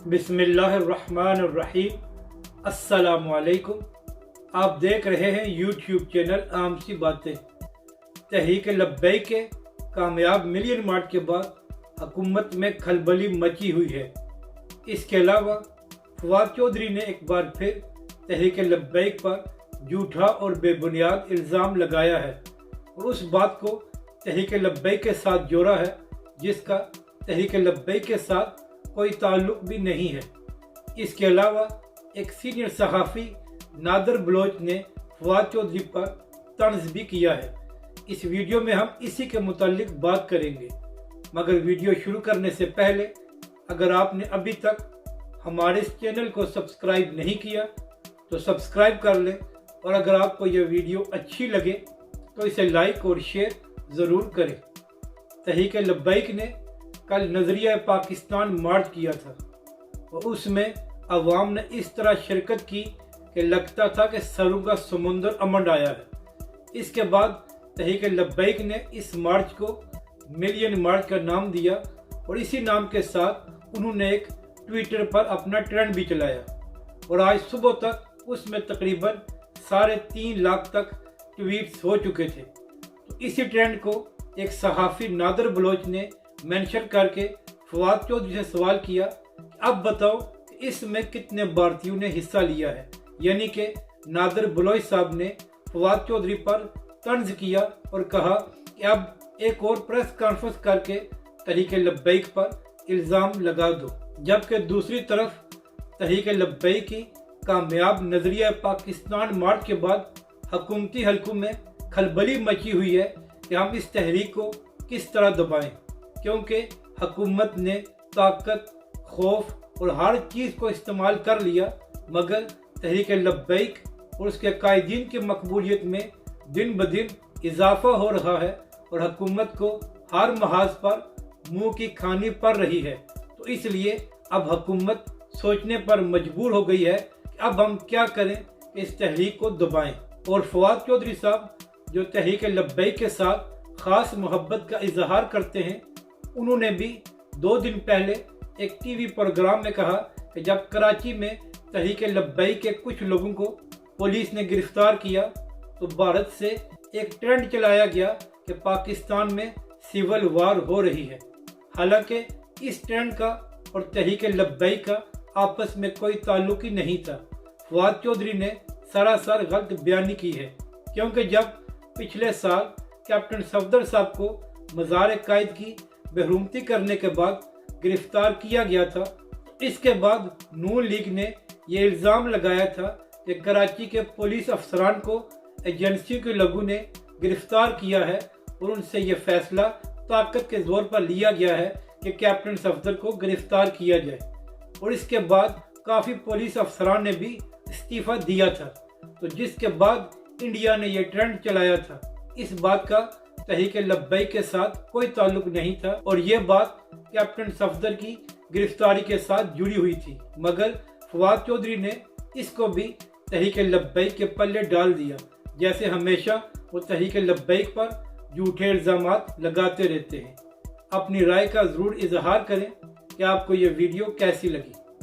बिस्मिल्लाहिर्रहमानिर्रहीम। अस्सलामुअलैकुम। आप देख रहे हैं यूट्यूब चैनल आम सी बातें। तहरीक लब्बैक के कामयाब मिलियन मार्च के बाद हुकूमत में खलबली मची हुई है। इसके अलावा फवाद चौधरी ने एक बार फिर तहरीक लब्बैक पर झूठा और बेबुनियाद इल्ज़ाम लगाया है और उस बात को तहरीक लब्बैक के साथ जोड़ा है जिसका तहरीक लब्बैक के साथ कोई ताल्लुक भी नहीं है। इसके अलावा एक सीनियर सहाफ़ी नादर बलोच ने फवाद चौधरी पर तंज भी किया है। इस वीडियो में हम इसी के मुतालिक बात करेंगे, मगर वीडियो शुरू करने से पहले अगर आपने अभी तक हमारे इस चैनल को सब्सक्राइब नहीं किया तो सब्सक्राइब कर लें, और अगर आपको यह वीडियो अच्छी लगे तो इसे लाइक और शेयर ज़रूर करें। तहरीक लब्बैक ने कल नजरिया पाकिस्तान मार्च किया था और उसमें अवाम ने इस तरह शिरकत की कि लगता था कि सरों का समुंदर अमंड आया है। इसके बाद तहरीक लब्बैक ने इस मार्च को मिलियन मार्च का नाम दिया और इसी नाम के साथ उन्होंने एक ट्विटर पर अपना ट्रेंड भी चलाया और आज सुबह तक उसमें तकरीबन 3.5 लाख तक ट्वीट्स हो चुके थे। तो इसी ट्रेंड को एक सहाफ़ी नादर बलोच ने मेंशन करके फवाद चौधरी से सवाल किया कि अब बताओ कि इसमें कितने भारतीयों ने हिस्सा लिया है। यानी कि नादर बलोच साहब ने फवाद चौधरी पर तंज किया और कहा कि अब एक और प्रेस कॉन्फ्रेंस करके तहरीक लब्बैक पर इल्ज़ाम लगा दो। जबकि दूसरी तरफ तहरीक लब्बैक की कामयाब नजरिया पाकिस्तान मार्च के बाद हुकूमती हलकों में खलबली मची हुई है कि हम इस तहरीक को किस तरह दबाएं, क्योंकि हुकूमत ने ताकत, खौफ और हर चीज़ को इस्तेमाल कर लिया, मगर तहरीक लब्बैक और उसके कायदीन की मकबूलियत में दिन ब दिन इजाफा हो रहा है और हुकूमत को हर महाज पर मुंह की खानी पड़ रही है। तो इसलिए अब हुकूमत सोचने पर मजबूर हो गई है कि अब हम क्या करें कि इस तहरीक को दबाएं। और फवाद चौधरी साहब जो तहरीक लब्बैक के साथ ख़ास मोहब्बत का इजहार करते हैं, उन्होंने भी 2 दिन पहले एक टीवी प्रोग्राम में कहा कि जब कराची में तहरीक लब्बैक के कुछ लोगों को पुलिस ने गिरफ्तार किया तो भारत से एक ट्रेंड चलाया गया कि पाकिस्तान में सिविल वार हो रही है। हालांकि इस ट्रेंड का और तहरीक लब्बैक का आपस में कोई ताल्लुक ही नहीं था। फवाद चौधरी ने सरासर गलत बयानी की है, क्योंकि जब पिछले साल कैप्टन सफदर साहब को मज़ार कायद की बेहरुमती करने के बाद गिरफ्तार किया गया था, इसके बाद नून लीग ने यह इल्ज़ाम लगाया था कि कराची के पुलिस अफसरान को एजेंसी के लोगों ने गिरफ्तार किया है और उनसे यह फैसला ताकत के जोर पर लिया गया है कि कैप्टन सफदर को गिरफ्तार किया जाए। और इसके बाद काफ़ी पुलिस अफसरान ने भी इस्तीफ़ा दिया था, तो जिसके बाद इंडिया ने यह ट्रेंड चलाया था। इस बात का तहरीक लब्बैक के साथ कोई ताल्लुक नहीं था और ये बात कैप्टन सफदर की गिरफ्तारी के साथ जुड़ी हुई थी, मगर फवाद चौधरी ने इसको भी तहरीक लब्बैक के पल्ले डाल दिया। जैसे हमेशा वो तहरीक लब्बैक पर झूठे इल्ज़ामात लगाते रहते हैं। अपनी राय का ज़रूर इजहार करें कि आपको ये वीडियो कैसी लगी।